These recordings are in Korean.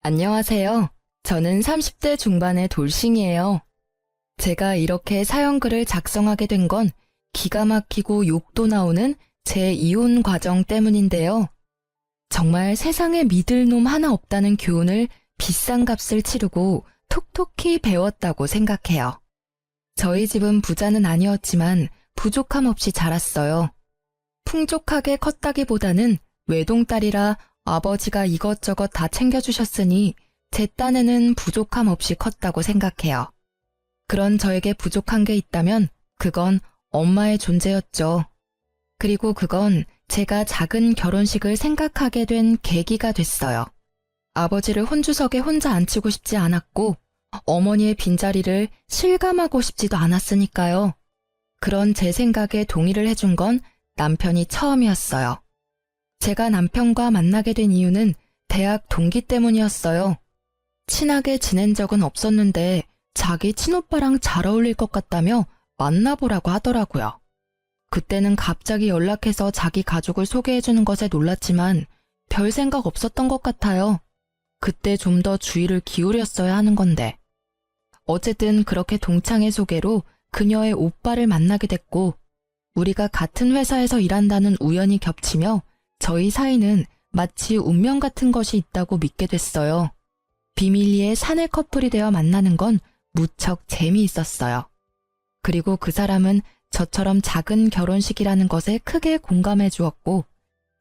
안녕하세요. 저는 30대 중반의 돌싱이에요. 제가 이렇게 사연글을 작성하게 된 건 기가 막히고 욕도 나오는 제 이혼 과정 때문인데요. 정말 세상에 믿을 놈 하나 없다는 교훈을 비싼 값을 치르고 톡톡히 배웠다고 생각해요. 저희 집은 부자는 아니었지만 부족함 없이 자랐어요. 풍족하게 컸다기보다는 외동딸이라 아버지가 이것저것 다 챙겨주셨으니 제 딴에는 부족함 없이 컸다고 생각해요. 그런 저에게 부족한 게 있다면 그건 엄마의 존재였죠. 그리고 그건 제가 작은 결혼식을 생각하게 된 계기가 됐어요. 아버지를 혼주석에 혼자 앉히고 싶지 않았고 어머니의 빈자리를 실감하고 싶지도 않았으니까요. 그런 제 생각에 동의를 해준 건 남편이 처음이었어요. 제가 남편과 만나게 된 이유는 대학 동기 때문이었어요. 친하게 지낸 적은 없었는데 자기 친오빠랑 잘 어울릴 것 같다며 만나보라고 하더라고요. 그때는 갑자기 연락해서 자기 가족을 소개해주는 것에 놀랐지만 별 생각 없었던 것 같아요. 그때 좀 더 주의를 기울였어야 하는 건데. 어쨌든 그렇게 동창의 소개로 그녀의 오빠를 만나게 됐고 우리가 같은 회사에서 일한다는 우연이 겹치며 저희 사이는 마치 운명 같은 것이 있다고 믿게 됐어요. 비밀리에 사내 커플이 되어 만나는 건 무척 재미있었어요. 그리고 그 사람은 저처럼 작은 결혼식이라는 것에 크게 공감해 주었고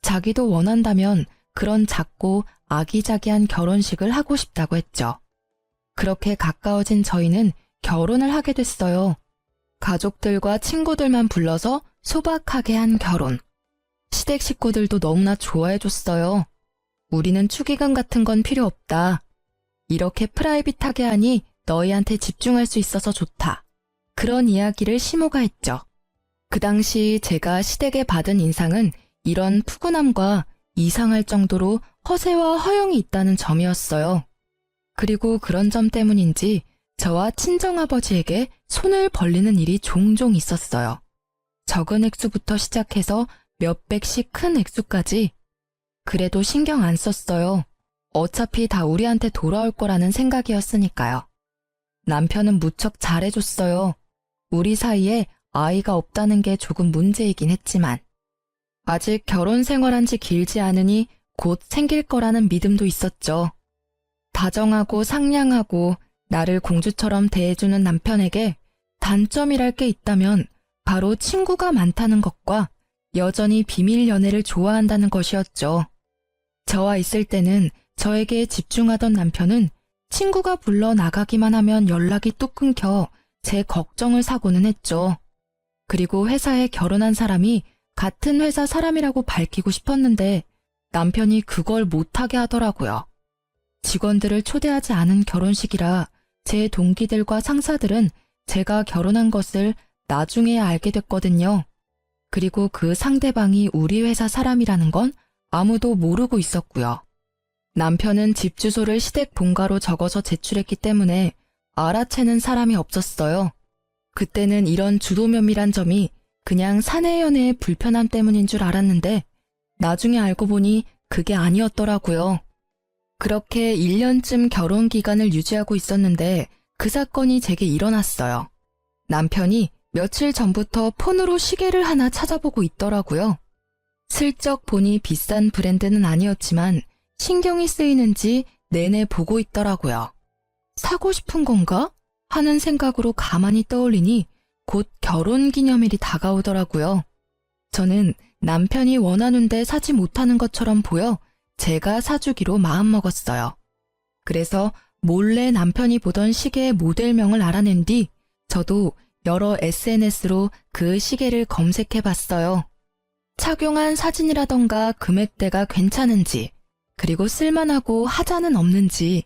자기도 원한다면 그런 작고 아기자기한 결혼식을 하고 싶다고 했죠. 그렇게 가까워진 저희는 결혼을 하게 됐어요. 가족들과 친구들만 불러서 소박하게 한 결혼. 시댁 식구들도 너무나 좋아해줬어요. 우리는 축의금 같은 건 필요 없다. 이렇게 프라이빗하게 하니 너희한테 집중할 수 있어서 좋다. 그런 이야기를 시모가 했죠. 그 당시 제가 시댁에 받은 인상은 이런 푸근함과 이상할 정도로 허세와 허영이 있다는 점이었어요. 그리고 그런 점 때문인지 저와 친정아버지에게 손을 벌리는 일이 종종 있었어요. 적은 액수부터 시작해서 몇백씩 큰 액수까지. 그래도 신경 안 썼어요. 어차피 다 우리한테 돌아올 거라는 생각이었으니까요. 남편은 무척 잘해줬어요. 우리 사이에 아이가 없다는 게 조금 문제이긴 했지만 아직 결혼 생활한 지 길지 않으니 곧 생길 거라는 믿음도 있었죠. 다정하고 상냥하고 나를 공주처럼 대해주는 남편에게 단점이랄 게 있다면 바로 친구가 많다는 것과 여전히 비밀 연애를 좋아한다는 것이었죠. 저와 있을 때는 저에게 집중하던 남편은 친구가 불러 나가기만 하면 연락이 뚝 끊겨 제 걱정을 사고는 했죠. 그리고 회사에 결혼한 사람이 같은 회사 사람이라고 밝히고 싶었는데 남편이 그걸 못하게 하더라고요. 직원들을 초대하지 않은 결혼식이라 제 동기들과 상사들은 제가 결혼한 것을 나중에 알게 됐거든요. 그리고 그 상대방이 우리 회사 사람이라는 건 아무도 모르고 있었고요. 남편은 집 주소를 시댁 본가로 적어서 제출했기 때문에 알아채는 사람이 없었어요. 그때는 이런 주도면밀한 점이 그냥 사내 연애의 불편함 때문인 줄 알았는데 나중에 알고 보니 그게 아니었더라고요. 그렇게 1년쯤 결혼 기간을 유지하고 있었는데 그 사건이 제게 일어났어요. 남편이 며칠 전부터 폰으로 시계를 하나 찾아보고 있더라고요. 슬쩍 보니 비싼 브랜드는 아니었지만 신경이 쓰이는지 내내 보고 있더라고요. 사고 싶은 건가? 하는 생각으로 가만히 떠올리니 곧 결혼기념일이 다가오더라고요. 저는 남편이 원하는데 사지 못하는 것처럼 보여 제가 사주기로 마음먹었어요. 그래서 몰래 남편이 보던 시계의 모델명을 알아낸 뒤 저도 여러 SNS로 그 시계를 검색해봤어요. 착용한 사진이라던가 금액대가 괜찮은지, 그리고 쓸만하고 하자는 없는지.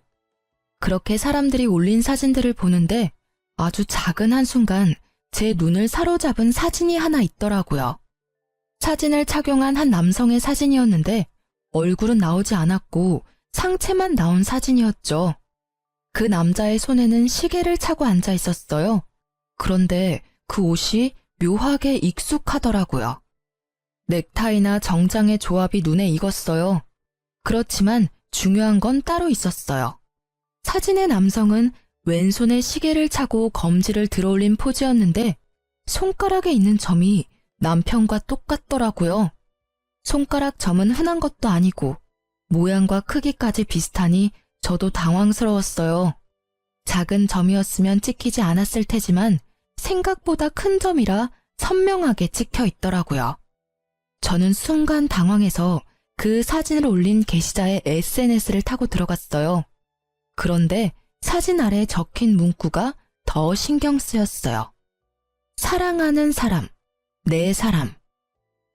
그렇게 사람들이 올린 사진들을 보는데 아주 작은 한순간 제 눈을 사로잡은 사진이 하나 있더라고요. 사진을 착용한 한 남성의 사진이었는데 얼굴은 나오지 않았고 상체만 나온 사진이었죠. 그 남자의 손에는 시계를 차고 앉아 있었어요. 그런데 그 옷이 묘하게 익숙하더라고요. 넥타이나 정장의 조합이 눈에 익었어요. 그렇지만 중요한 건 따로 있었어요. 사진의 남성은 왼손에 시계를 차고 검지를 들어올린 포즈였는데 손가락에 있는 점이 남편과 똑같더라고요. 손가락 점은 흔한 것도 아니고 모양과 크기까지 비슷하니 저도 당황스러웠어요. 작은 점이었으면 찍히지 않았을 테지만 생각보다 큰 점이라 선명하게 찍혀 있더라고요. 저는 순간 당황해서 그 사진을 올린 게시자의 SNS를 타고 들어갔어요. 그런데 사진 아래 적힌 문구가 더 신경 쓰였어요. 사랑하는 사람, 내 사람.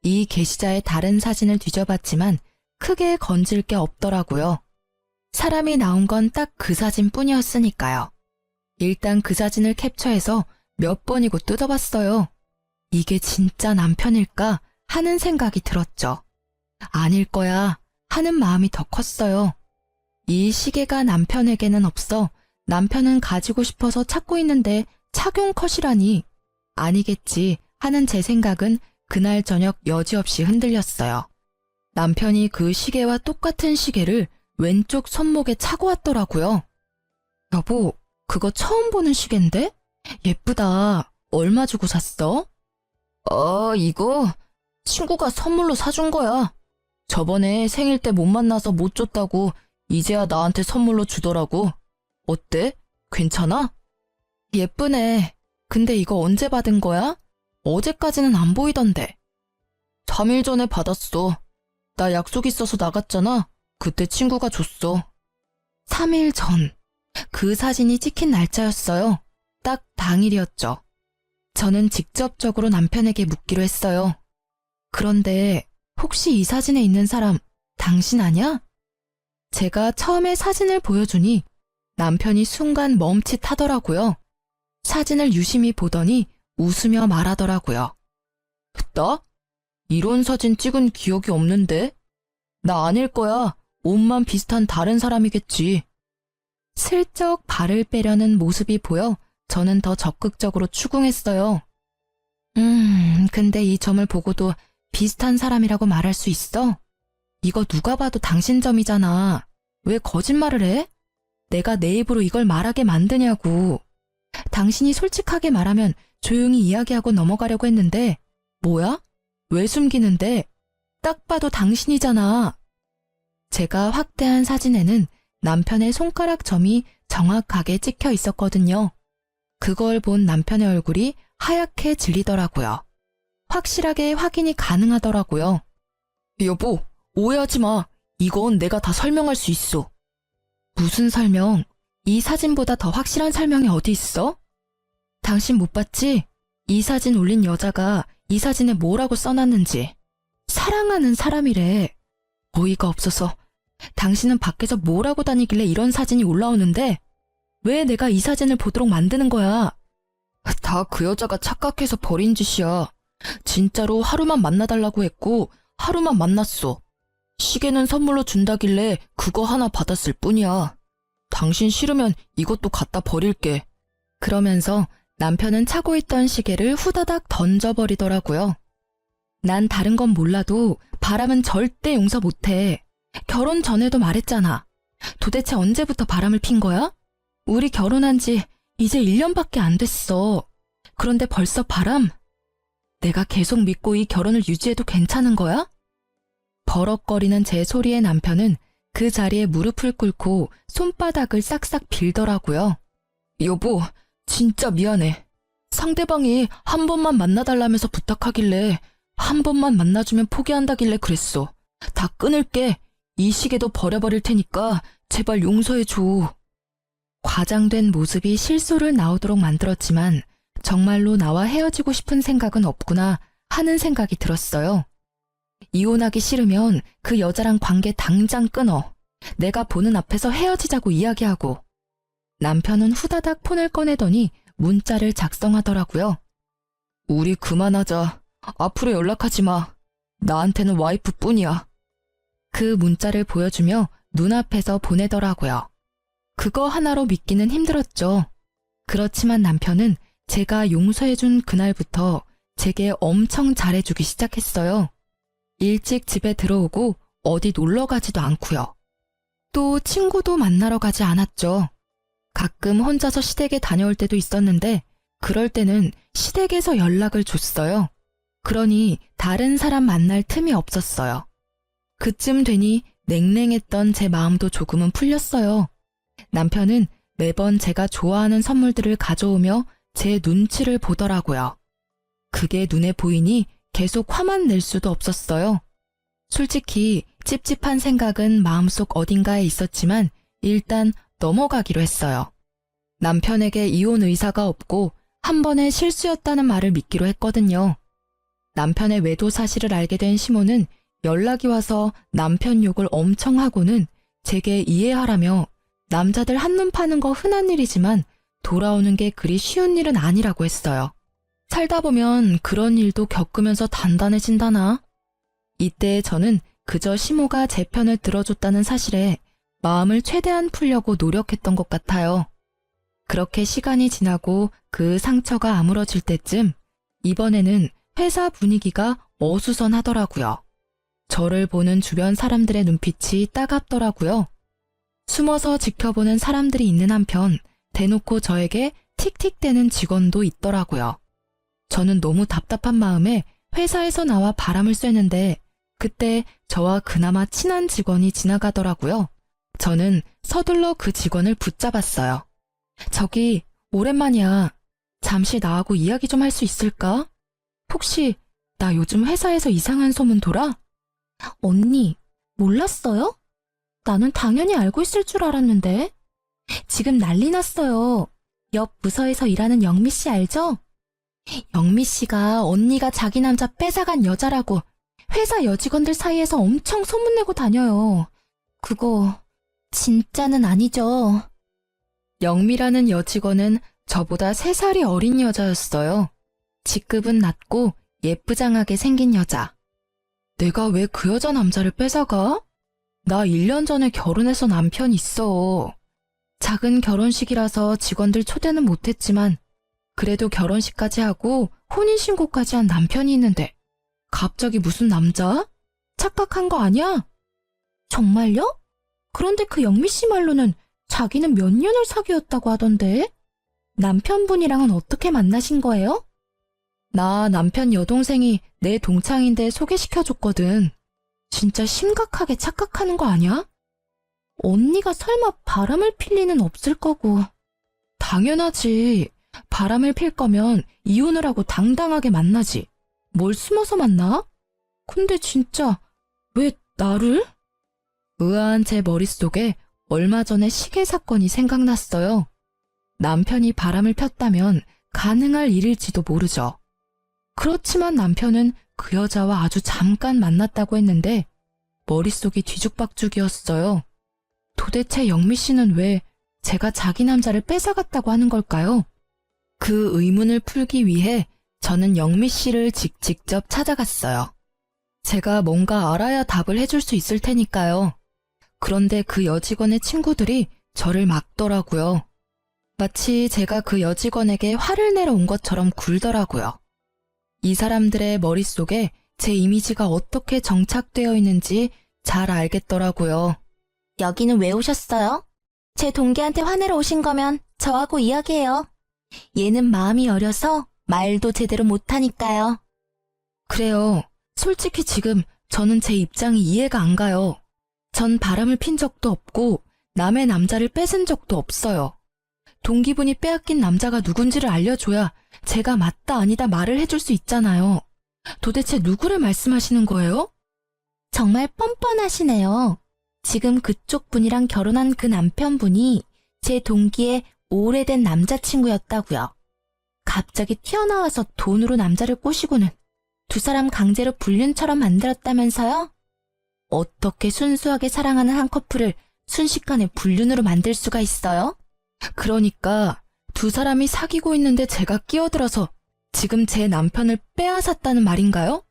이 게시자의 다른 사진을 뒤져봤지만 크게 건질 게 없더라고요. 사람이 나온 건 딱 그 사진뿐이었으니까요. 일단 그 사진을 캡처해서 몇 번이고 뜯어봤어요. 이게 진짜 남편일까 하는 생각이 들었죠. 아닐 거야 하는 마음이 더 컸어요. 이 시계가 남편에게는 없어 남편은 가지고 싶어서 찾고 있는데 착용 컷이라니 아니겠지 하는 제 생각은 그날 저녁 여지없이 흔들렸어요. 남편이 그 시계와 똑같은 시계를 왼쪽 손목에 차고 왔더라고요. 여보, 그거 처음 보는 시계인데? 예쁘다. 얼마 주고 샀어? 이거 친구가 선물로 사준 거야. 저번에 생일 때 못 만나서 못 줬다고 이제야 나한테 선물로 주더라고. 어때? 괜찮아? 예쁘네. 근데 이거 언제 받은 거야? 어제까지는 안 보이던데. 3일 전에 받았어. 나 약속 있어서 나갔잖아. 그때 친구가 줬어. 3일 전. 그 사진이 찍힌 날짜였어요. 딱 당일이었죠. 저는 직접적으로 남편에게 묻기로 했어요. 그런데 혹시 이 사진에 있는 사람 당신 아냐? 제가 처음에 사진을 보여주니 남편이 순간 멈칫하더라고요. 사진을 유심히 보더니 웃으며 말하더라고요. 나? 이런 사진 찍은 기억이 없는데? 나 아닐 거야. 옷만 비슷한 다른 사람이겠지. 슬쩍 발을 빼려는 모습이 보여 저는 더 적극적으로 추궁했어요. 근데 이 점을 보고도 비슷한 사람이라고 말할 수 있어? 이거 누가 봐도 당신 점이잖아. 왜 거짓말을 해? 내가 내 입으로 이걸 말하게 만드냐고. 당신이 솔직하게 말하면 조용히 이야기하고 넘어가려고 했는데 뭐야? 왜 숨기는데? 딱 봐도 당신이잖아. 제가 확대한 사진에는 남편의 손가락 점이 정확하게 찍혀 있었거든요. 그걸 본 남편의 얼굴이 하얗게 질리더라고요. 확실하게 확인이 가능하더라고요. 여보, 오해하지 마. 이건 내가 다 설명할 수 있어. 무슨 설명? 이 사진보다 더 확실한 설명이 어디 있어? 당신 못 봤지? 이 사진 올린 여자가 이 사진에 뭐라고 써놨는지. 사랑하는 사람이래. 어이가 없어서. 당신은 밖에서 뭐라고 다니길래 이런 사진이 올라오는데 왜 내가 이 사진을 보도록 만드는 거야? 다 그 여자가 착각해서 버린 짓이야. 진짜로 하루만 만나달라고 했고 하루만 만났어. 시계는 선물로 준다길래 그거 하나 받았을 뿐이야. 당신 싫으면 이것도 갖다 버릴게. 그러면서 남편은 차고 있던 시계를 후다닥 던져버리더라고요. 난 다른 건 몰라도 바람은 절대 용서 못해. 결혼 전에도 말했잖아. 도대체 언제부터 바람을 핀 거야? 우리 결혼한 지 이제 1년밖에 안 됐어. 그런데 벌써 바람? 내가 계속 믿고 이 결혼을 유지해도 괜찮은 거야? 버럭거리는 제 소리에 남편은 그 자리에 무릎을 꿇고 손바닥을 싹싹 빌더라고요. 여보, 진짜 미안해. 상대방이 한 번만 만나달라면서 부탁하길래 한 번만 만나주면 포기한다길래 그랬어. 다 끊을게. 이 시계도 버려버릴 테니까 제발 용서해줘. 과장된 모습이 실소를 나오도록 만들었지만 정말로 나와 헤어지고 싶은 생각은 없구나 하는 생각이 들었어요. 이혼하기 싫으면 그 여자랑 관계 당장 끊어. 내가 보는 앞에서 헤어지자고 이야기하고. 남편은 후다닥 폰을 꺼내더니 문자를 작성하더라고요. 우리 그만하자. 앞으로 연락하지 마. 나한테는 와이프뿐이야. 그 문자를 보여주며 눈앞에서 보내더라고요. 그거 하나로 믿기는 힘들었죠. 그렇지만 남편은 제가 용서해준 그날부터 제게 엄청 잘해주기 시작했어요. 일찍 집에 들어오고 어디 놀러 가지도 않고요. 또 친구도 만나러 가지 않았죠. 가끔 혼자서 시댁에 다녀올 때도 있었는데 그럴 때는 시댁에서 연락을 줬어요. 그러니 다른 사람 만날 틈이 없었어요. 그쯤 되니 냉랭했던 제 마음도 조금은 풀렸어요. 남편은 매번 제가 좋아하는 선물들을 가져오며 제 눈치를 보더라고요. 그게 눈에 보이니 계속 화만 낼 수도 없었어요. 솔직히 찝찝한 생각은 마음속 어딘가에 있었지만 일단 넘어가기로 했어요. 남편에게 이혼 의사가 없고 한 번의 실수였다는 말을 믿기로 했거든요. 남편의 외도 사실을 알게 된 시모는 연락이 와서 남편 욕을 엄청 하고는 제게 이해하라며 남자들 한눈 파는 거 흔한 일이지만 돌아오는 게 그리 쉬운 일은 아니라고 했어요. 살다 보면 그런 일도 겪으면서 단단해진다나? 이때 저는 그저 시모가 제 편을 들어줬다는 사실에 마음을 최대한 풀려고 노력했던 것 같아요. 그렇게 시간이 지나고 그 상처가 아물어질 때쯤 이번에는 회사 분위기가 어수선하더라고요. 저를 보는 주변 사람들의 눈빛이 따갑더라고요. 숨어서 지켜보는 사람들이 있는 한편 대놓고 저에게 틱틱대는 직원도 있더라고요. 저는 너무 답답한 마음에 회사에서 나와 바람을 쐬는데 그때 저와 그나마 친한 직원이 지나가더라고요. 저는 서둘러 그 직원을 붙잡았어요. 저기, 오랜만이야. 잠시 나하고 이야기 좀 할 수 있을까? 혹시 나 요즘 회사에서 이상한 소문 돌아? 언니, 몰랐어요? 나는 당연히 알고 있을 줄 알았는데. 지금 난리 났어요. 옆 부서에서 일하는 영미 씨 알죠? 영미 씨가 언니가 자기 남자 뺏어간 여자라고 회사 여직원들 사이에서 엄청 소문내고 다녀요. 그거 진짜는 아니죠. 영미라는 여직원은 저보다 3살이 어린 여자였어요. 직급은 낮고 예쁘장하게 생긴 여자. 내가 왜 그 여자 남자를 뺏어가? 나 1년 전에 결혼해서 남편 있어. 작은 결혼식이라서 직원들 초대는 못했지만 그래도 결혼식까지 하고 혼인신고까지 한 남편이 있는데 갑자기 무슨 남자? 착각한 거 아니야? 정말요? 그런데 그 영미 씨 말로는 자기는 몇 년을 사귀었다고 하던데? 남편분이랑은 어떻게 만나신 거예요? 나 남편 여동생이 내 동창인데 소개시켜줬거든. 진짜 심각하게 착각하는 거 아니야? 언니가 설마 바람을 필 리는 없을 거고. 당연하지. 바람을 필 거면 이혼을 하고 당당하게 만나지. 뭘 숨어서 만나? 근데 진짜 왜 나를? 의아한 제 머릿속에 얼마 전에 시계 사건이 생각났어요. 남편이 바람을 폈다면 가능할 일일지도 모르죠. 그렇지만 남편은 그 여자와 아주 잠깐 만났다고 했는데 머릿속이 뒤죽박죽이었어요. 도대체 영미 씨는 왜 제가 자기 남자를 뺏어갔다고 하는 걸까요? 그 의문을 풀기 위해 저는 영미 씨를 직접 찾아갔어요. 제가 뭔가 알아야 답을 해줄 수 있을 테니까요. 그런데 그 여직원의 친구들이 저를 막더라고요. 마치 제가 그 여직원에게 화를 내러 온 것처럼 굴더라고요. 이 사람들의 머릿속에 제 이미지가 어떻게 정착되어 있는지 잘 알겠더라고요. 여기는 왜 오셨어요? 제 동기한테 화내러 오신 거면 저하고 이야기해요. 얘는 마음이 어려서 말도 제대로 못하니까요. 그래요. 솔직히 지금 저는 제 입장이 이해가 안 가요. 전 바람을 핀 적도 없고 남의 남자를 뺏은 적도 없어요. 동기분이 빼앗긴 남자가 누군지를 알려줘야 제가 맞다 아니다 말을 해줄 수 있잖아요. 도대체 누구를 말씀하시는 거예요? 정말 뻔뻔하시네요. 지금 그쪽 분이랑 결혼한 그 남편분이 제 동기의 오래된 남자친구였다고요. 갑자기 튀어나와서 돈으로 남자를 꼬시고는 두 사람 강제로 불륜처럼 만들었다면서요? 어떻게 순수하게 사랑하는 한 커플을 순식간에 불륜으로 만들 수가 있어요? 그러니까 두 사람이 사귀고 있는데 제가 끼어들어서 지금 제 남편을 빼앗았다는 말인가요?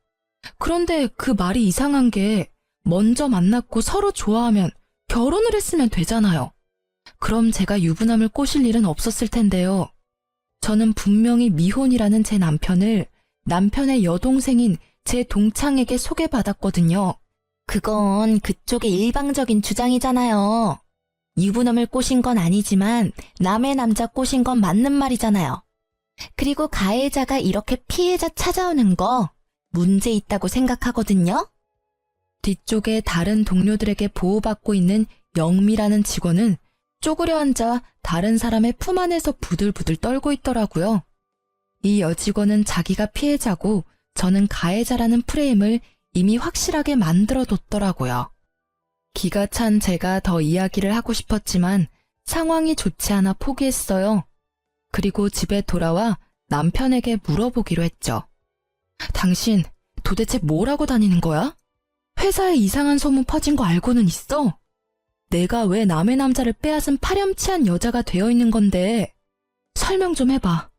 그런데 그 말이 이상한 게 먼저 만났고 서로 좋아하면 결혼을 했으면 되잖아요. 그럼 제가 유부남을 꼬실 일은 없었을 텐데요. 저는 분명히 미혼이라는 제 남편을 남편의 여동생인 제 동창에게 소개받았거든요. 그건 그쪽의 일방적인 주장이잖아요. 유부남을 꼬신 건 아니지만 남의 남자 꼬신 건 맞는 말이잖아요. 그리고 가해자가 이렇게 피해자 찾아오는 거 문제 있다고 생각하거든요. 뒤쪽에 다른 동료들에게 보호받고 있는 영미라는 직원은 쪼그려 앉아 다른 사람의 품 안에서 부들부들 떨고 있더라고요. 이 여직원은 자기가 피해자고 저는 가해자라는 프레임을 이미 확실하게 만들어뒀더라고요. 기가 찬 제가 더 이야기를 하고 싶었지만 상황이 좋지 않아 포기했어요. 그리고 집에 돌아와 남편에게 물어보기로 했죠. 당신 도대체 뭘 하고 다니는 거야? 회사에 이상한 소문 퍼진 거 알고는 있어? 내가 왜 남의 남자를 빼앗은 파렴치한 여자가 되어 있는 건데 설명 좀 해봐.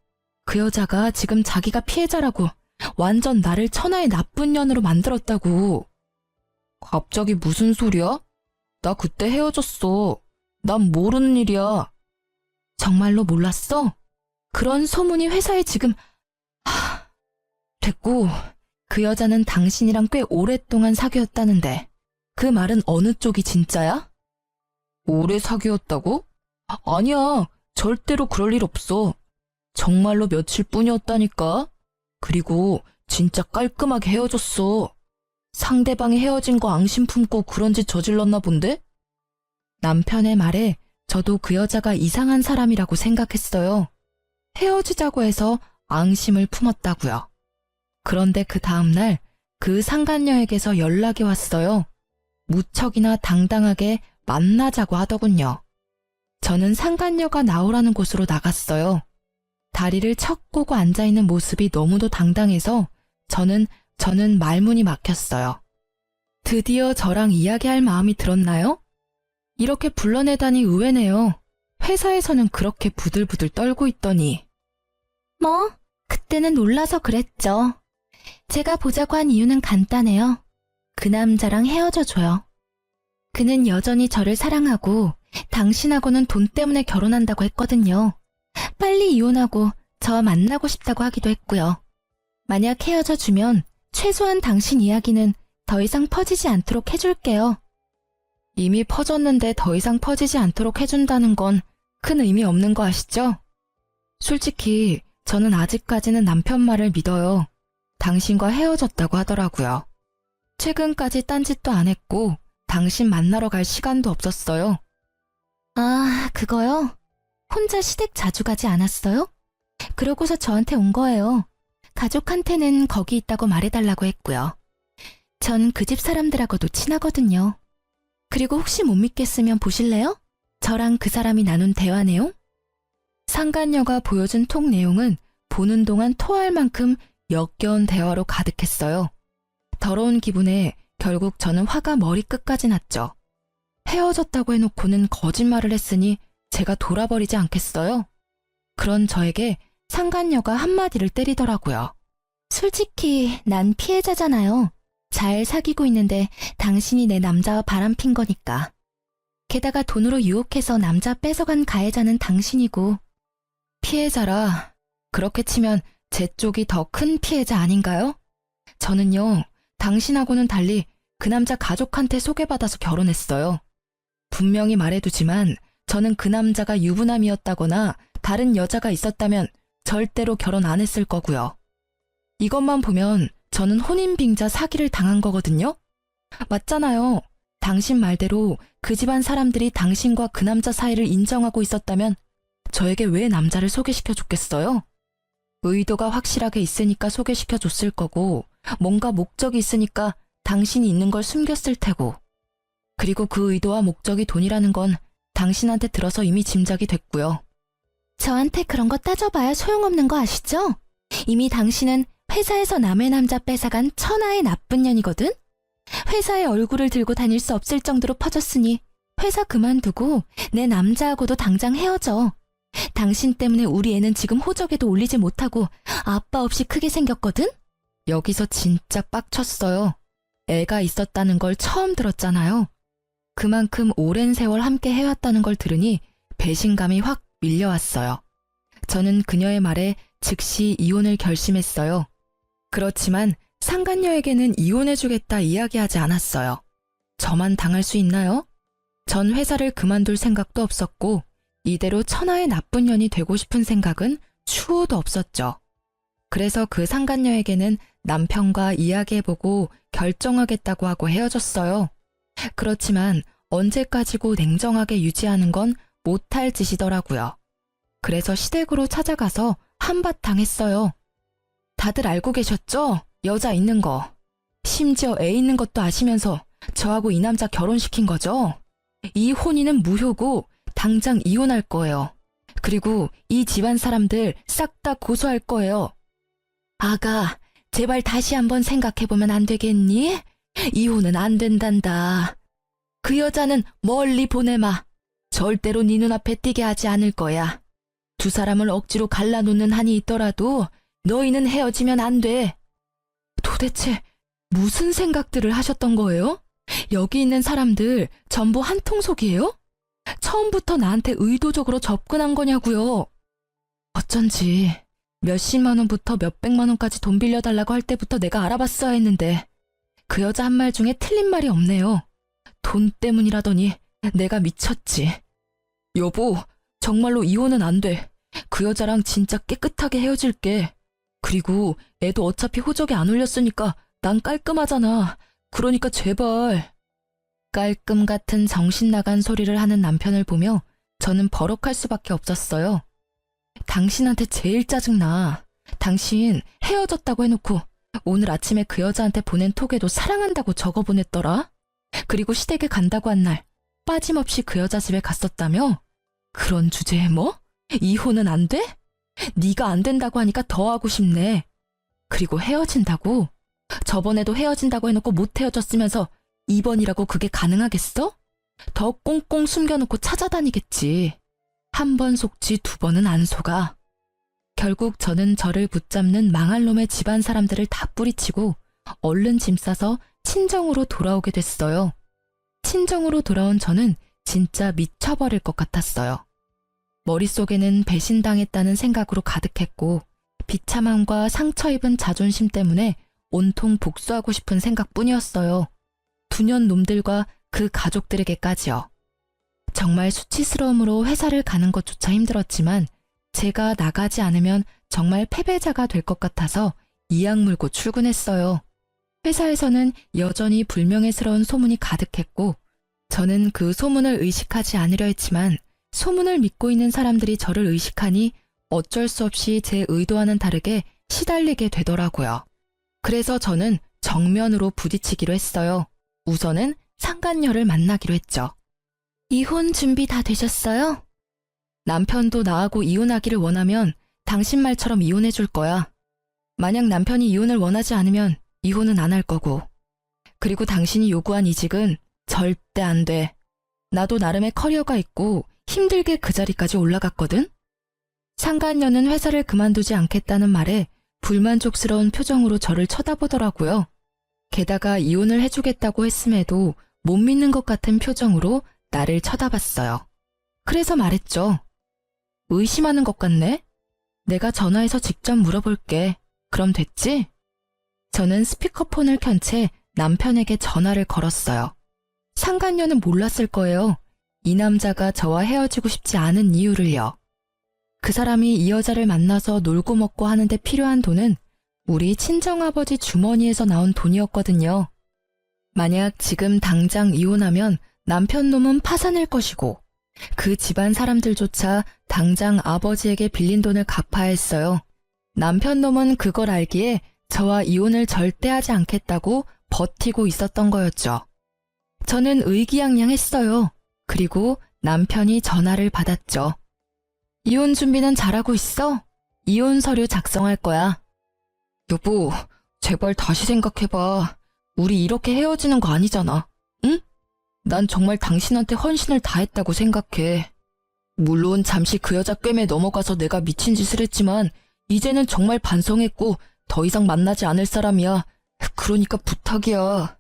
그 여자가 지금 자기가 피해자라고 완전 나를 천하의 나쁜 년으로 만들었다고. 갑자기 무슨 소리야? 나 그때 헤어졌어. 난 모르는 일이야. 정말로 몰랐어? 그런 소문이 회사에 지금... 됐고, 그 여자는 당신이랑 꽤 오랫동안 사귀었다는데 그 말은 어느 쪽이 진짜야? 오래 사귀었다고? 아니야, 절대로 그럴 일 없어. 정말로 며칠뿐이었다니까. 그리고 진짜 깔끔하게 헤어졌어. 상대방이 헤어진 거 앙심 품고 그런 짓 저질렀나 본데? 남편의 말에 저도 그 여자가 이상한 사람이라고 생각했어요. 헤어지자고 해서 앙심을 품었다고요. 그런데 그 다음날 그 상간녀에게서 연락이 왔어요. 무척이나 당당하게 만나자고 하더군요. 저는 상간녀가 나오라는 곳으로 나갔어요. 다리를 척 꼬고 앉아있는 모습이 너무도 당당해서 저는 말문이 막혔어요. 드디어 저랑 이야기할 마음이 들었나요? 이렇게 불러내다니 의외네요. 회사에서는 그렇게 부들부들 떨고 있더니. 뭐, 그때는 놀라서 그랬죠. 제가 보자고 한 이유는 간단해요. 그 남자랑 헤어져줘요. 그는 여전히 저를 사랑하고 당신하고는 돈 때문에 결혼한다고 했거든요. 빨리 이혼하고 저 만나고 싶다고 하기도 했고요. 만약 헤어져주면 최소한 당신 이야기는 더 이상 퍼지지 않도록 해줄게요. 이미 퍼졌는데 더 이상 퍼지지 않도록 해준다는 건 큰 의미 없는 거 아시죠? 솔직히 저는 아직까지는 남편 말을 믿어요. 당신과 헤어졌다고 하더라고요. 최근까지 딴짓도 안 했고 당신 만나러 갈 시간도 없었어요. 아, 그거요? 혼자 시댁 자주 가지 않았어요? 그러고서 저한테 온 거예요. 가족한테는 거기 있다고 말해달라고 했고요. 전 그 집 사람들하고도 친하거든요. 그리고 혹시 못 믿겠으면 보실래요? 저랑 그 사람이 나눈 대화 내용? 상간녀가 보여준 톡 내용은 보는 동안 토할 만큼 역겨운 대화로 가득했어요. 더러운 기분에 결국 저는 화가 머리끝까지 났죠. 헤어졌다고 해놓고는 거짓말을 했으니 제가 돌아버리지 않겠어요? 그런 저에게 상간녀가 한마디를 때리더라고요. 솔직히 난 피해자잖아요. 잘 사귀고 있는데 당신이 내 남자와 바람핀 거니까. 게다가 돈으로 유혹해서 남자 뺏어간 가해자는 당신이고. 피해자라. 그렇게 치면 제 쪽이 더 큰 피해자 아닌가요? 저는요, 당신하고는 달리 그 남자 가족한테 소개받아서 결혼했어요. 분명히 말해두지만 저는 그 남자가 유부남이었다거나 다른 여자가 있었다면 절대로 결혼 안 했을 거고요. 이것만 보면 저는 혼인빙자 사기를 당한 거거든요? 맞잖아요. 당신 말대로 그 집안 사람들이 당신과 그 남자 사이를 인정하고 있었다면 저에게 왜 남자를 소개시켜 줬겠어요? 의도가 확실하게 있으니까 소개시켜 줬을 거고 뭔가 목적이 있으니까 당신이 있는 걸 숨겼을 테고 그리고 그 의도와 목적이 돈이라는 건 당신한테 들어서 이미 짐작이 됐고요. 저한테 그런 거 따져봐야 소용없는 거 아시죠? 이미 당신은 회사에서 남의 남자 뺏어간 천하의 나쁜 년이거든? 회사에 얼굴을 들고 다닐 수 없을 정도로 퍼졌으니 회사 그만두고 내 남자하고도 당장 헤어져. 당신 때문에 우리 애는 지금 호적에도 올리지 못하고 아빠 없이 크게 생겼거든? 여기서 진짜 빡쳤어요. 애가 있었다는 걸 처음 들었잖아요. 그만큼 오랜 세월 함께 해왔다는 걸 들으니 배신감이 확 밀려왔어요. 저는 그녀의 말에 즉시 이혼을 결심했어요. 그렇지만 상간녀에게는 이혼해주겠다 이야기하지 않았어요. 저만 당할 수 있나요? 전 회사를 그만둘 생각도 없었고 이대로 천하의 나쁜 년이 되고 싶은 생각은 추호도 없었죠. 그래서 그 상간녀에게는 남편과 이야기해보고 결정하겠다고 하고 헤어졌어요. 그렇지만 언제까지고 냉정하게 유지하는 건 못할 짓이더라고요. 그래서 시댁으로 찾아가서 한바탕 했어요. 다들 알고 계셨죠? 여자 있는 거. 심지어 애 있는 것도 아시면서 저하고 이 남자 결혼시킨 거죠? 이 혼인은 무효고 당장 이혼할 거예요. 그리고 이 집안 사람들 싹 다 고소할 거예요. 아가, 제발 다시 한번 생각해보면 안 되겠니? 이혼은 안 된단다. 그 여자는 멀리 보내마. 절대로 네 눈앞에 띄게 하지 않을 거야. 두 사람을 억지로 갈라놓는 한이 있더라도 너희는 헤어지면 안 돼. 도대체 무슨 생각들을 하셨던 거예요? 여기 있는 사람들 전부 한통속이에요? 처음부터 나한테 의도적으로 접근한 거냐고요. 어쩐지 몇십만 원부터 몇백만 원까지 돈 빌려달라고 할 때부터 내가 알아봤어야 했는데 그 여자 한 말 중에 틀린 말이 없네요. 돈 때문이라더니 내가 미쳤지. 여보, 정말로 이혼은 안 돼. 그 여자랑 진짜 깨끗하게 헤어질게. 그리고 애도 어차피 호적에 안 올렸으니까 난 깔끔하잖아. 그러니까 제발. 깔끔 같은 정신 나간 소리를 하는 남편을 보며 저는 버럭할 수밖에 없었어요. 당신한테 제일 짜증나. 당신 헤어졌다고 해놓고 오늘 아침에 그 여자한테 보낸 톡에도 사랑한다고 적어보냈더라. 그리고 시댁에 간다고 한 날 빠짐없이 그 여자 집에 갔었다며? 그런 주제에 뭐? 이혼은 안 돼? 네가 안 된다고 하니까 더 하고 싶네. 그리고 헤어진다고? 저번에도 헤어진다고 해놓고 못 헤어졌으면서 이번이라고 그게 가능하겠어? 더 꽁꽁 숨겨놓고 찾아다니겠지. 한 번 속지 두 번은 안 속아. 결국 저는 저를 붙잡는 망할 놈의 집안 사람들을 다 뿌리치고 얼른 짐 싸서 친정으로 돌아오게 됐어요. 친정으로 돌아온 저는 진짜 미쳐버릴 것 같았어요. 머릿속에는 배신당했다는 생각으로 가득했고 비참함과 상처 입은 자존심 때문에 온통 복수하고 싶은 생각뿐이었어요. 두년 놈들과 그 가족들에게까지요. 정말 수치스러움으로 회사를 가는 것조차 힘들었지만 제가 나가지 않으면 정말 패배자가 될 것 같아서 이악 물고 출근했어요. 회사에서는 여전히 불명예스러운 소문이 가득했고 저는 그 소문을 의식하지 않으려 했지만 소문을 믿고 있는 사람들이 저를 의식하니 어쩔 수 없이 제 의도와는 다르게 시달리게 되더라고요. 그래서 저는 정면으로 부딪히기로 했어요. 우선은 상간녀를 만나기로 했죠. 이혼 준비 다 되셨어요? 남편도 나하고 이혼하기를 원하면 당신 말처럼 이혼해 줄 거야. 만약 남편이 이혼을 원하지 않으면 이혼은 안 할 거고. 그리고 당신이 요구한 이직은 절대 안 돼. 나도 나름의 커리어가 있고 힘들게 그 자리까지 올라갔거든. 상간녀는 회사를 그만두지 않겠다는 말에 불만족스러운 표정으로 저를 쳐다보더라고요. 게다가 이혼을 해주겠다고 했음에도 못 믿는 것 같은 표정으로 나를 쳐다봤어요. 그래서 말했죠. 의심하는 것 같네? 내가 전화해서 직접 물어볼게. 그럼 됐지? 저는 스피커폰을 켠 채 남편에게 전화를 걸었어요. 상간녀는 몰랐을 거예요. 이 남자가 저와 헤어지고 싶지 않은 이유를요. 그 사람이 이 여자를 만나서 놀고 먹고 하는데 필요한 돈은 우리 친정아버지 주머니에서 나온 돈이었거든요. 만약 지금 당장 이혼하면 남편 놈은 파산할 것이고 그 집안 사람들조차 당장 아버지에게 빌린 돈을 갚아야 했어요. 남편 놈은 그걸 알기에 저와 이혼을 절대 하지 않겠다고 버티고 있었던 거였죠. 저는 의기양양했어요. 그리고 남편이 전화를 받았죠. 이혼 준비는 잘하고 있어? 이혼 서류 작성할 거야. 여보, 제발 다시 생각해봐. 우리 이렇게 헤어지는 거 아니잖아. 응? 난 정말 당신한테 헌신을 다했다고 생각해. 물론 잠시 그 여자 꿰매 넘어가서 내가 미친 짓을 했지만 이제는 정말 반성했고 더 이상 만나지 않을 사람이야. 그러니까 부탁이야.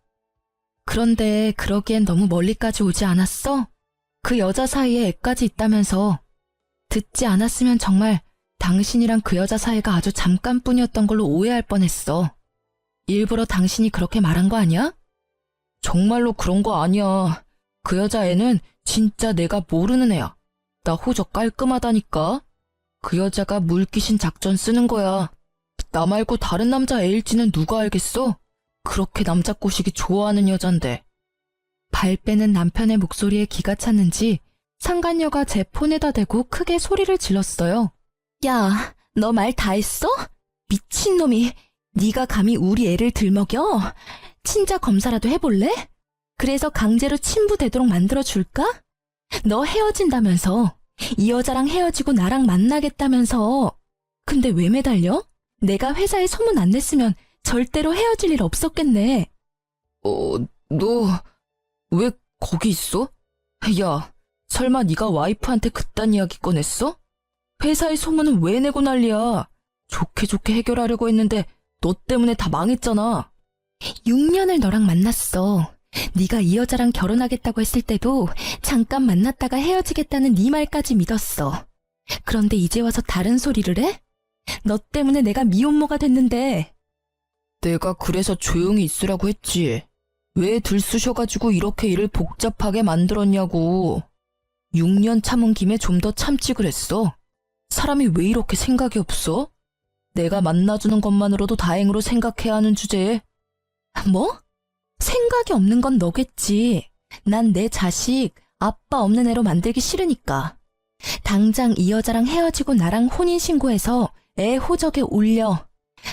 그런데 그러기엔 너무 멀리까지 오지 않았어? 그 여자 사이에 애까지 있다면서. 듣지 않았으면 정말 당신이랑 그 여자 사이가 아주 잠깐뿐이었던 걸로 오해할 뻔했어. 일부러 당신이 그렇게 말한 거 아니야? 정말로 그런 거 아니야. 그 여자애는 진짜 내가 모르는 애야. 나 호적 깔끔하다니까. 그 여자가 물귀신 작전 쓰는 거야. 나 말고 다른 남자 애일지는 누가 알겠어? 그렇게 남자 꼬시기 좋아하는 여잔데. 발 빼는 남편의 목소리에 기가 찼는지 상간녀가 제 폰에다 대고 크게 소리를 질렀어요. 야, 너 말 다 했어? 미친놈이, 네가 감히 우리 애를 들먹여? 친자 검사라도 해볼래? 그래서 강제로 친부되도록 만들어줄까? 너 헤어진다면서. 이 여자랑 헤어지고 나랑 만나겠다면서. 근데 왜 매달려? 내가 회사에 소문 안 냈으면 절대로 헤어질 일 없었겠네. 너 왜 거기 있어? 야, 설마 네가 와이프한테 그딴 이야기 꺼냈어? 회사에 소문은 왜 내고 난리야? 좋게 좋게 해결하려고 했는데 너 때문에 다 망했잖아. 6년을 너랑 만났어. 네가 이 여자랑 결혼하겠다고 했을 때도 잠깐 만났다가 헤어지겠다는 네 말까지 믿었어. 그런데 이제 와서 다른 소리를 해? 너 때문에 내가 미혼모가 됐는데. 내가 그래서 조용히 있으라고 했지. 왜 들쑤셔가지고 이렇게 일을 복잡하게 만들었냐고. 6년 참은 김에 좀 더 참지 그랬어. 사람이 왜 이렇게 생각이 없어? 내가 만나주는 것만으로도 다행으로 생각해야 하는 주제에. 뭐? 생각이 없는 건 너겠지. 난 내 자식, 아빠 없는 애로 만들기 싫으니까. 당장 이 여자랑 헤어지고 나랑 혼인신고해서 애 호적에 올려.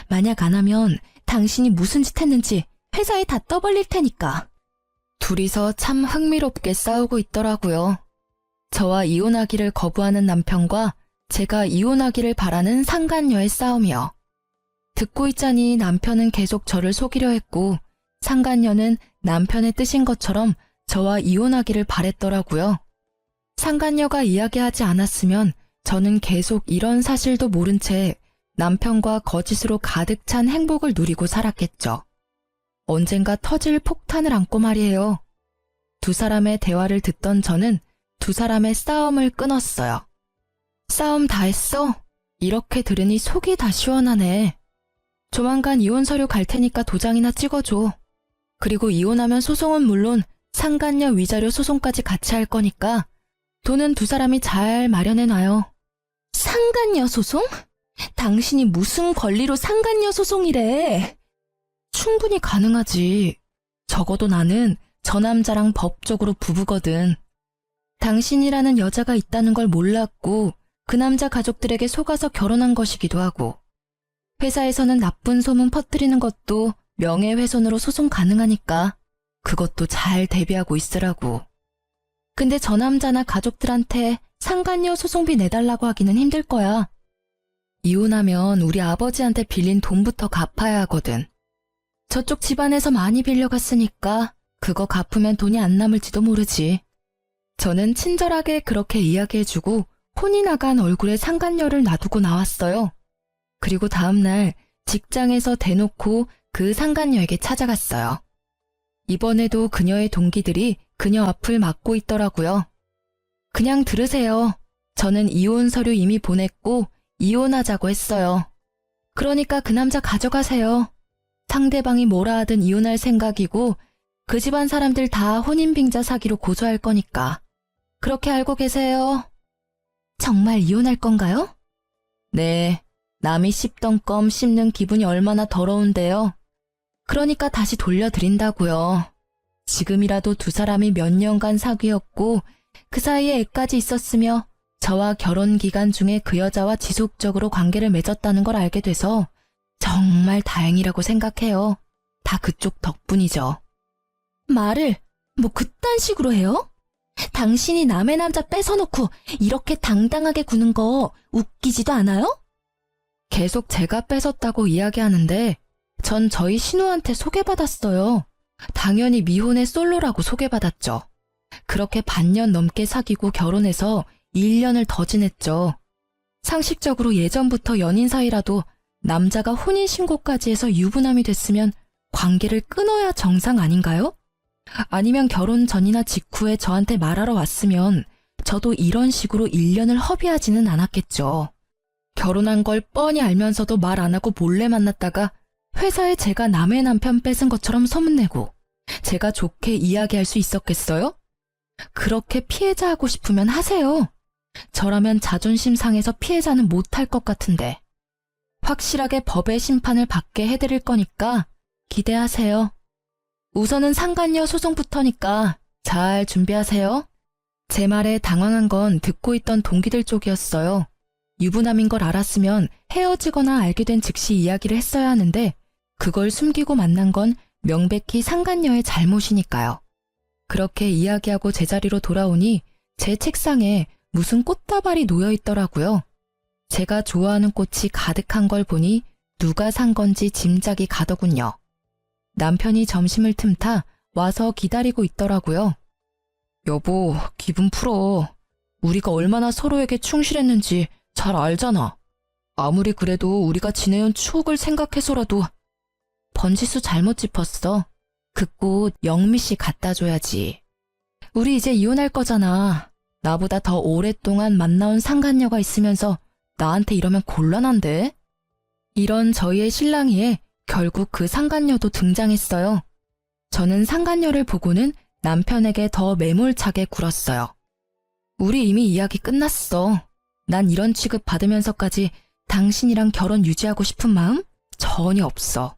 만약 안 하면 당신이 무슨 짓 했는지 회사에 다 떠벌릴 테니까. 둘이서 참 흥미롭게 싸우고 있더라고요. 저와 이혼하기를 거부하는 남편과 제가 이혼하기를 바라는 상간녀의 싸움이요. 듣고 있자니 남편은 계속 저를 속이려 했고 상간녀는 남편의 뜻인 것처럼 저와 이혼하기를 바랬더라고요. 상간녀가 이야기하지 않았으면 저는 계속 이런 사실도 모른 채 남편과 거짓으로 가득 찬 행복을 누리고 살았겠죠. 언젠가 터질 폭탄을 안고 말이에요. 두 사람의 대화를 듣던 저는 두 사람의 싸움을 끊었어요. 싸움 다 했어? 이렇게 들으니 속이 다 시원하네. 조만간 이혼 서류 갈 테니까 도장이나 찍어줘. 그리고 이혼하면 소송은 물론 상간녀 위자료 소송까지 같이 할 거니까 돈은 두 사람이 잘 마련해놔요. 상간녀 소송? 당신이 무슨 권리로 상간녀 소송이래? 충분히 가능하지. 적어도 나는 저 남자랑 법적으로 부부거든. 당신이라는 여자가 있다는 걸 몰랐고 그 남자 가족들에게 속아서 결혼한 것이기도 하고 회사에서는 나쁜 소문 퍼뜨리는 것도 명예훼손으로 소송 가능하니까 그것도 잘 대비하고 있으라고. 근데 저 남자나 가족들한테 상간녀 소송비 내달라고 하기는 힘들 거야. 이혼하면 우리 아버지한테 빌린 돈부터 갚아야 하거든. 저쪽 집안에서 많이 빌려갔으니까 그거 갚으면 돈이 안 남을지도 모르지. 저는 친절하게 그렇게 이야기해주고 혼이 나간 얼굴에 상간녀를 놔두고 나왔어요. 그리고 다음날 직장에서 대놓고 그 상간녀에게 찾아갔어요. 이번에도 그녀의 동기들이 그녀 앞을 막고 있더라고요. 그냥 들으세요. 저는 이혼 서류 이미 보냈고 이혼하자고 했어요. 그러니까 그 남자 가져가세요. 상대방이 뭐라 하든 이혼할 생각이고 그 집안 사람들 다 혼인빙자 사기로 고소할 거니까. 그렇게 알고 계세요. 정말 이혼할 건가요? 네, 남이 씹던 껌 씹는 기분이 얼마나 더러운데요. 그러니까 다시 돌려드린다고요. 지금이라도 두 사람이 몇 년간 사귀었고 그 사이에 애까지 있었으며 저와 결혼 기간 중에 그 여자와 지속적으로 관계를 맺었다는 걸 알게 돼서 정말 다행이라고 생각해요. 다 그쪽 덕분이죠. 말을 뭐 그딴 식으로 해요? 당신이 남의 남자 뺏어놓고 이렇게 당당하게 구는 거 웃기지도 않아요? 계속 제가 뺏었다고 이야기하는데 전 저희 신우한테 소개받았어요. 당연히 미혼의 솔로라고 소개받았죠. 그렇게 반년 넘게 사귀고 결혼해서 1년을 더 지냈죠. 상식적으로 예전부터 연인 사이라도 남자가 혼인신고까지 해서 유부남이 됐으면 관계를 끊어야 정상 아닌가요? 아니면 결혼 전이나 직후에 저한테 말하러 왔으면 저도 이런 식으로 1년을 허비하지는 않았겠죠. 결혼한 걸 뻔히 알면서도 말 안 하고 몰래 만났다가 회사에 제가 남의 남편 뺏은 것처럼 소문내고 제가 좋게 이야기할 수 있었겠어요? 그렇게 피해자 하고 싶으면 하세요. 저라면 자존심 상해서 피해자는 못할 것 같은데. 확실하게 법의 심판을 받게 해드릴 거니까 기대하세요. 우선은 상간녀 소송부터니까 잘 준비하세요. 제 말에 당황한 건 듣고 있던 동기들 쪽이었어요. 유부남인 걸 알았으면 헤어지거나 알게 된 즉시 이야기를 했어야 하는데 그걸 숨기고 만난 건 명백히 상간녀의 잘못이니까요. 그렇게 이야기하고 제자리로 돌아오니 제 책상에 무슨 꽃다발이 놓여 있더라고요. 제가 좋아하는 꽃이 가득한 걸 보니 누가 산 건지 짐작이 가더군요. 남편이 점심을 틈타 와서 기다리고 있더라고요. 여보, 기분 풀어. 우리가 얼마나 서로에게 충실했는지 잘 알잖아. 아무리 그래도 우리가 지내온 추억을 생각해서라도. 번지수 잘못 짚었어. 그 꽃 영미 씨 갖다 줘야지. 우리 이제 이혼할 거잖아. 나보다 더 오랫동안 만나온 상간녀가 있으면서 나한테 이러면 곤란한데? 이런 저희의 신랑이에 결국 그 상간녀도 등장했어요. 저는 상간녀를 보고는 남편에게 더 매몰차게 굴었어요. 우리 이미 이야기 끝났어. 난 이런 취급 받으면서까지 당신이랑 결혼 유지하고 싶은 마음 전혀 없어.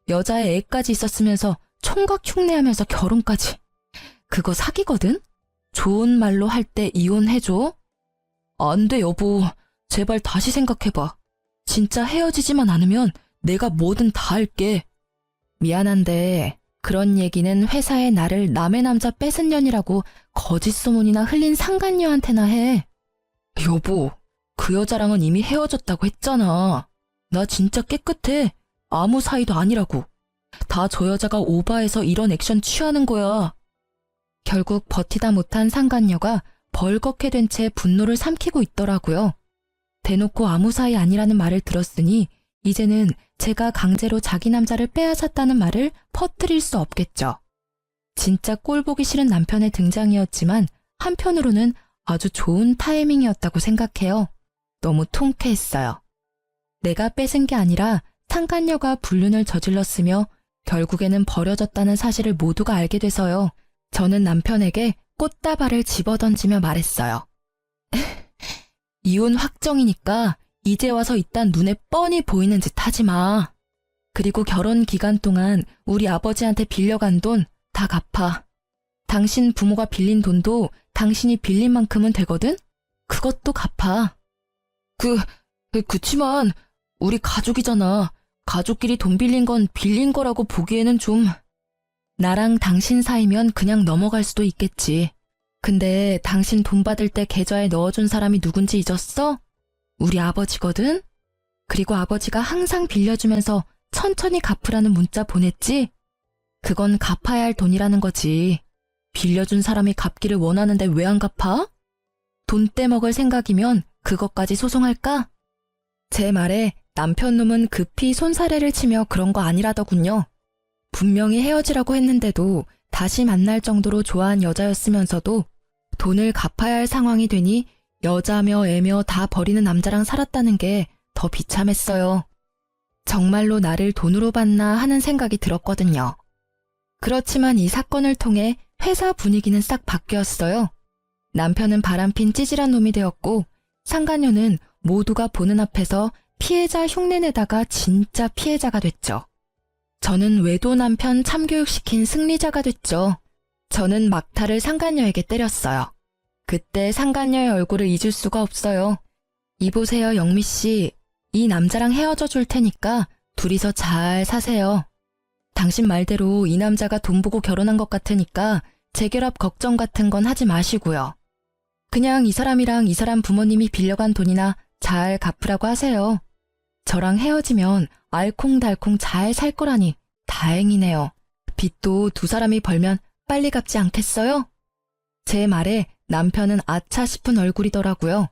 여자의 애까지 있었으면서 총각 흉내하면서 결혼까지. 그거 사기거든? 좋은 말로 할 때 이혼해줘? 안 돼, 여보. 제발 다시 생각해봐. 진짜 헤어지지만 않으면 내가 뭐든 다 할게. 미안한데 그런 얘기는 회사에 나를 남의 남자 뺏은 년이라고 거짓 소문이나 흘린 상간녀한테나 해. 여보, 그 여자랑은 이미 헤어졌다고 했잖아. 나 진짜 깨끗해. 아무 사이도 아니라고. 다 저 여자가 오바해서 이런 액션 취하는 거야. 결국 버티다 못한 상간녀가 벌겋게 된 채 분노를 삼키고 있더라고요. 대놓고 아무 사이 아니라는 말을 들었으니 이제는 제가 강제로 자기 남자를 빼앗았다는 말을 퍼뜨릴 수 없겠죠. 진짜 꼴보기 싫은 남편의 등장이었지만 한편으로는 아주 좋은 타이밍이었다고 생각해요. 너무 통쾌했어요. 내가 뺏은 게 아니라 상간녀가 불륜을 저질렀으며 결국에는 버려졌다는 사실을 모두가 알게 돼서요. 저는 남편에게 꽃다발을 집어던지며 말했어요. 이혼 확정이니까 이제 와서 이딴 눈에 뻔히 보이는 짓 하지 마. 그리고 결혼 기간 동안 우리 아버지한테 빌려간 돈 다 갚아. 당신 부모가 빌린 돈도 당신이 빌린 만큼은 되거든? 그것도 갚아. 그치만 우리 가족이잖아. 가족끼리 돈 빌린 건 빌린 거라고 보기에는 좀. 나랑 당신 사이면 그냥 넘어갈 수도 있겠지. 근데 당신 돈 받을 때 계좌에 넣어준 사람이 누군지 잊었어? 우리 아버지거든? 그리고 아버지가 항상 빌려주면서 천천히 갚으라는 문자 보냈지? 그건 갚아야 할 돈이라는 거지. 빌려준 사람이 갚기를 원하는데 왜 안 갚아? 돈 떼먹을 생각이면 그것까지 소송할까? 제 말에 남편 놈은 급히 손사래를 치며 그런 거 아니라더군요. 분명히 헤어지라고 했는데도 다시 만날 정도로 좋아한 여자였으면서도 돈을 갚아야 할 상황이 되니 여자며 애며 다 버리는 남자랑 살았다는 게 더 비참했어요. 정말로 나를 돈으로 봤나 하는 생각이 들었거든요. 그렇지만 이 사건을 통해 회사 분위기는 싹 바뀌었어요. 남편은 바람핀 찌질한 놈이 되었고 상간녀는 모두가 보는 앞에서 피해자 흉내내다가 진짜 피해자가 됐죠. 저는 외도 남편 참교육시킨 승리자가 됐죠. 저는 막타를 상간녀에게 때렸어요. 그때 상간녀의 얼굴을 잊을 수가 없어요. 이보세요, 영미씨. 이 남자랑 헤어져 줄 테니까 둘이서 잘 사세요. 당신 말대로 이 남자가 돈 보고 결혼한 것 같으니까 재결합 걱정 같은 건 하지 마시고요. 그냥 이 사람이랑 이 사람 부모님이 빌려간 돈이나 잘 갚으라고 하세요. 저랑 헤어지면 알콩달콩 잘 살 거라니 다행이네요. 빚도 두 사람이 벌면 빨리 갚지 않겠어요? 제 말에 남편은 아차 싶은 얼굴이더라고요.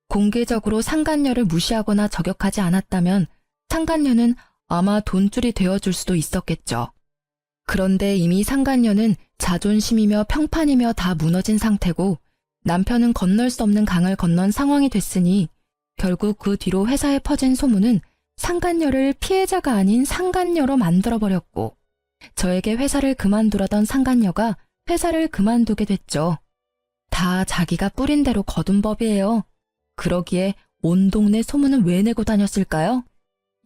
공개적으로 상간녀를 무시하거나 저격하지 않았다면 상간녀는 아마 돈줄이 되어줄 수도 있었겠죠. 그런데 이미 상간녀는 자존심이며 평판이며 다 무너진 상태고 남편은 건널 수 없는 강을 건넌 상황이 됐으니 결국 그 뒤로 회사에 퍼진 소문은 상간녀를 피해자가 아닌 상간녀로 만들어버렸고 저에게 회사를 그만두라던 상간녀가 회사를 그만두게 됐죠. 다 자기가 뿌린 대로 거둔 법이에요. 그러기에 온 동네 소문은 왜 내고 다녔을까요?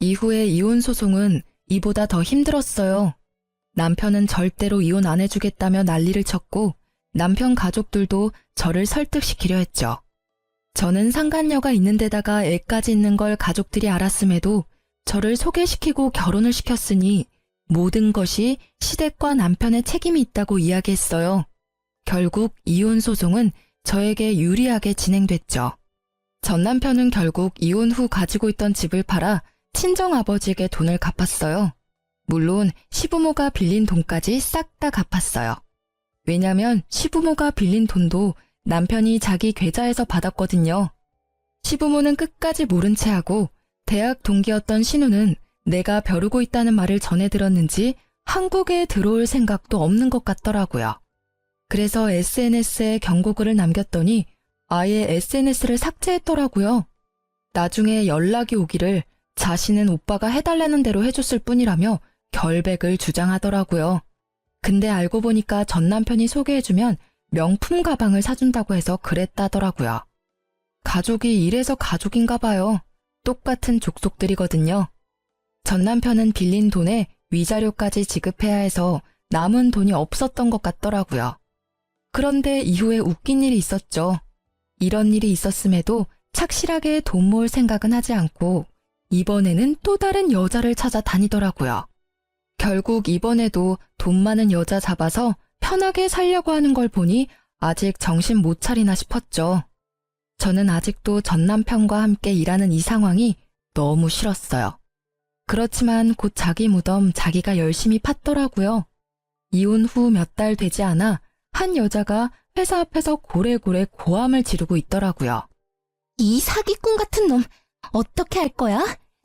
이후에 이혼 소송은 이보다 더 힘들었어요. 남편은 절대로 이혼 안 해주겠다며 난리를 쳤고 남편 가족들도 저를 설득시키려 했죠. 저는 상간녀가 있는 데다가 애까지 있는 걸 가족들이 알았음에도 저를 소개시키고 결혼을 시켰으니 모든 것이 시댁과 남편의 책임이 있다고 이야기했어요. 결국 이혼 소송은 저에게 유리하게 진행됐죠. 전 남편은 결국 이혼 후 가지고 있던 집을 팔아 친정아버지에게 돈을 갚았어요. 물론 시부모가 빌린 돈까지 싹 다 갚았어요. 왜냐면 시부모가 빌린 돈도 남편이 자기 계좌에서 받았거든요. 시부모는 끝까지 모른 채 하고 대학 동기였던 신우는 내가 벼르고 있다는 말을 전해 들었는지 한국에 들어올 생각도 없는 것 같더라고요. 그래서 SNS에 경고글을 남겼더니 아예 SNS를 삭제했더라고요. 나중에 연락이 오기를 자신은 오빠가 해달라는 대로 해줬을 뿐이라며 결백을 주장하더라고요. 근데 알고 보니까 전 남편이 소개해주면 명품 가방을 사준다고 해서 그랬다더라고요. 가족이 이래서 가족인가 봐요. 똑같은 족속들이거든요. 전 남편은 빌린 돈에 위자료까지 지급해야 해서 남은 돈이 없었던 것 같더라고요. 그런데 이후에 웃긴 일이 있었죠. 이런 일이 있었음에도 착실하게 돈 모을 생각은 하지 않고 이번에는 또 다른 여자를 찾아 다니더라고요. 결국 이번에도 돈 많은 여자 잡아서 편하게 살려고 하는 걸 보니 아직 정신 못 차리나 싶었죠. 저는 아직도 전 남편과 함께 일하는 이 상황이 너무 싫었어요. 그렇지만 곧 자기 무덤 자기가 열심히 팠더라고요. 이혼 후 몇 달 되지 않아 한 여자가 회사 앞에서 고래고래 고함을 지르고 있더라고요. 이 사기꾼 같은 놈, 어떻게 할 거야?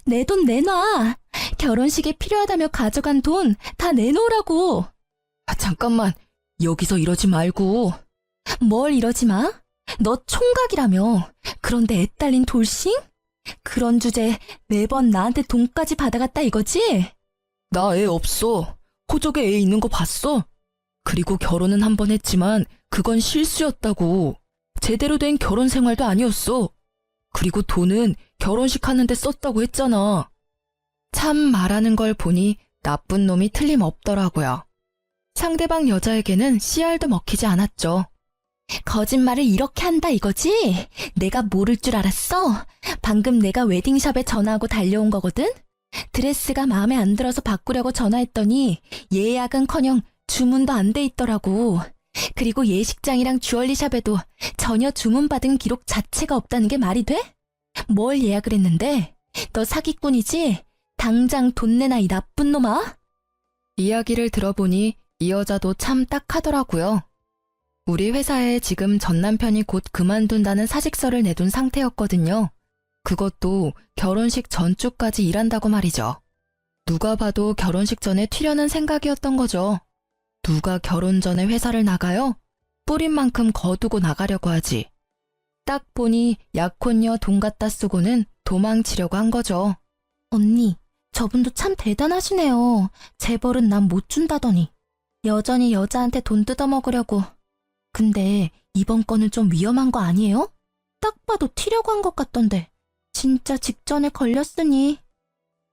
내 돈 내놔. 결혼식에 필요하다며 가져간 돈 다 내놓으라고. 잠깐만, 여기서 이러지 말고. 뭘 이러지 마? 너 총각이라며. 그런데 애 딸린 돌싱? 그런 주제에 매번 나한테 돈까지 받아갔다 이거지? 나 애 없어. 호적에 애 있는 거 봤어? 그리고 결혼은 한 번 했지만 그건 실수였다고. 제대로 된 결혼 생활도 아니었어. 그리고 돈은 결혼식 하는데 썼다고 했잖아. 참 말하는 걸 보니 나쁜 놈이 틀림없더라고요. 상대방 여자에게는 씨알도 먹히지 않았죠. 거짓말을 이렇게 한다 이거지? 내가 모를 줄 알았어? 방금 내가 웨딩샵에 전화하고 달려온 거거든? 드레스가 마음에 안 들어서 바꾸려고 전화했더니 예약은커녕 주문도 안 돼 있더라고. 그리고 예식장이랑 주얼리샵에도 전혀 주문받은 기록 자체가 없다는 게 말이 돼? 뭘 예약을 했는데? 너 사기꾼이지? 당장 돈 내놔 이 나쁜 놈아. 이야기를 들어보니 이 여자도 참 딱하더라고요. 우리 회사에 지금 전 남편이 곧 그만둔다는 사직서를 내둔 상태였거든요. 그것도 결혼식 전주까지 일한다고 말이죠. 누가 봐도 결혼식 전에 튀려는 생각이었던 거죠. 누가 결혼 전에 회사를 나가요? 뿌린 만큼 거두고 나가려고 하지. 딱 보니 약혼녀 돈 갖다 쓰고는 도망치려고 한 거죠. 언니, 저분도 참 대단하시네요. 재벌은 난 못 준다더니. 여전히 여자한테 돈 뜯어먹으려고. 근데 이번 건은 좀 위험한 거 아니에요? 딱 봐도 튀려고 한 것 같던데. 진짜 직전에 걸렸으니.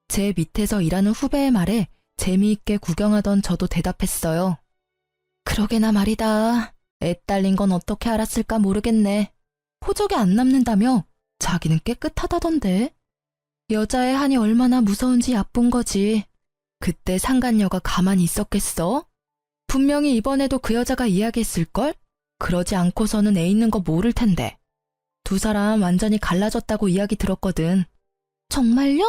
제 밑에서 일하는 후배의 말에 재미있게 구경하던 저도 대답했어요. 그러게나 말이다. 애 딸린 건 어떻게 알았을까 모르겠네. 호적에 안 남는다며 자기는 깨끗하다던데. 여자의 한이 얼마나 무서운지 얕본 거지. 그때 상간녀가 가만히 있었겠어? 분명히 이번에도 그 여자가 이야기했을걸? 그러지 않고서는 애 있는 거 모를 텐데. 두 사람 완전히 갈라졌다고 이야기 들었거든. 정말요?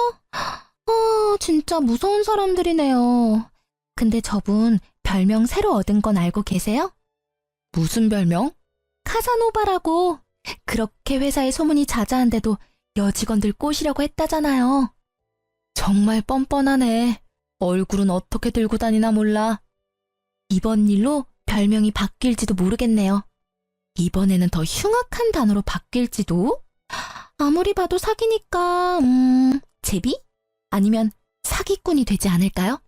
진짜 무서운 사람들이네요. 근데 저분 별명 새로 얻은 건 알고 계세요? 무슨 별명? 카사노바라고. 그렇게 회사에 소문이 자자한데도 여직원들 꼬시려고 했다잖아요. 정말 뻔뻔하네. 얼굴은 어떻게 들고 다니나 몰라. 이번 일로 별명이 바뀔지도 모르겠네요. 이번에는 더 흉악한 단어로 바뀔지도? 아무리 봐도 사기니까, 제비? 아니면 사기꾼이 되지 않을까요?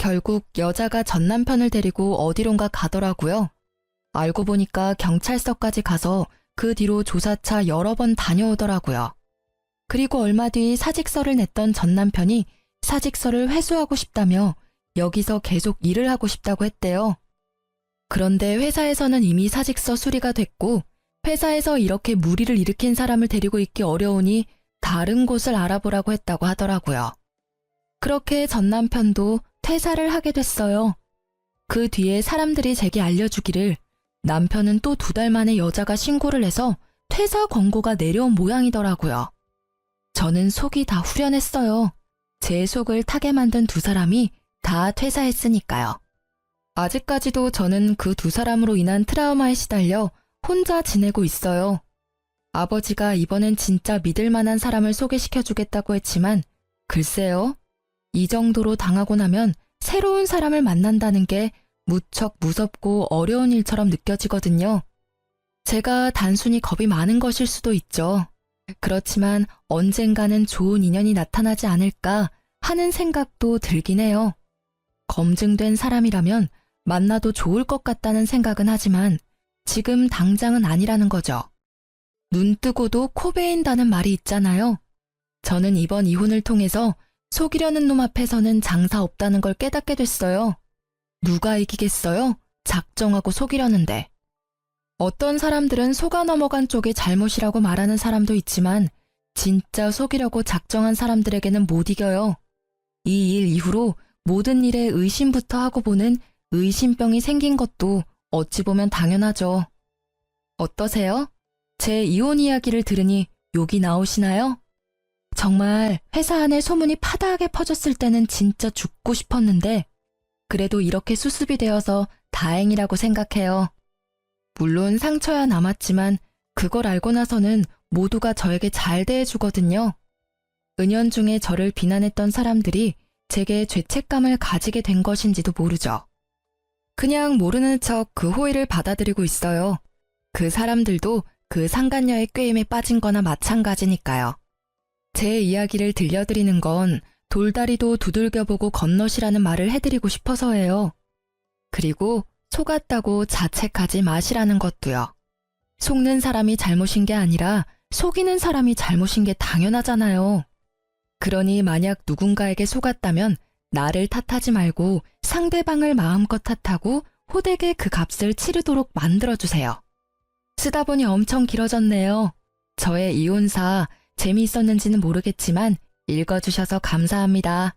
결국 여자가 전 남편을 데리고 어디론가 가더라고요. 알고 보니까 경찰서까지 가서 그 뒤로 조사차 여러 번 다녀오더라고요. 그리고 얼마 뒤 사직서를 냈던 전 남편이 사직서를 회수하고 싶다며 여기서 계속 일을 하고 싶다고 했대요. 그런데 회사에서는 이미 사직서 수리가 됐고 회사에서 이렇게 무리를 일으킨 사람을 데리고 있기 어려우니 다른 곳을 알아보라고 했다고 하더라고요. 그렇게 전 남편도 퇴사를 하게 됐어요. 그 뒤에 사람들이 제게 알려주기를 남편은 또 2달 만에 여자가 신고를 해서 퇴사 권고가 내려온 모양이더라고요. 저는 속이 다 후련했어요. 제 속을 타게 만든 2 사람이 다 퇴사했으니까요. 아직까지도 저는 그 2 사람으로 인한 트라우마에 시달려 혼자 지내고 있어요. 아버지가 이번엔 진짜 믿을 만한 사람을 소개시켜주겠다고 했지만 글쎄요. 이 정도로 당하고 나면 새로운 사람을 만난다는 게 무척 무섭고 어려운 일처럼 느껴지거든요. 제가 단순히 겁이 많은 것일 수도 있죠. 그렇지만 언젠가는 좋은 인연이 나타나지 않을까 하는 생각도 들긴 해요. 검증된 사람이라면 만나도 좋을 것 같다는 생각은 하지만 지금 당장은 아니라는 거죠. 눈 뜨고도 코 베인다는 말이 있잖아요. 저는 이번 이혼을 통해서 속이려는 놈 앞에서는 장사 없다는 걸 깨닫게 됐어요. 누가 이기겠어요? 작정하고 속이려는데. 어떤 사람들은 속아 넘어간 쪽이 잘못이라고 말하는 사람도 있지만 진짜 속이려고 작정한 사람들에게는 못 이겨요. 이 일 이후로 모든 일에 의심부터 하고 보는 의심병이 생긴 것도 어찌 보면 당연하죠. 어떠세요? 제 이혼 이야기를 들으니 욕이 나오시나요? 정말 회사 안에 소문이 파다하게 퍼졌을 때는 진짜 죽고 싶었는데 그래도 이렇게 수습이 되어서 다행이라고 생각해요. 물론 상처야 남았지만 그걸 알고 나서는 모두가 저에게 잘 대해주거든요. 은연중에 저를 비난했던 사람들이 제게 죄책감을 가지게 된 것인지도 모르죠. 그냥 모르는 척 그 호의를 받아들이고 있어요. 그 사람들도 그 상간녀의 꾀임에 빠진 거나 마찬가지니까요. 제 이야기를 들려드리는 건 돌다리도 두들겨보고 건너시라는 말을 해드리고 싶어서예요. 그리고 속았다고 자책하지 마시라는 것도요. 속는 사람이 잘못인 게 아니라 속이는 사람이 잘못인 게 당연하잖아요. 그러니 만약 누군가에게 속았다면 나를 탓하지 말고 상대방을 마음껏 탓하고 호되게 그 값을 치르도록 만들어주세요. 쓰다 보니 엄청 길어졌네요. 저의 이혼사 재미있었는지는 모르겠지만 읽어주셔서 감사합니다.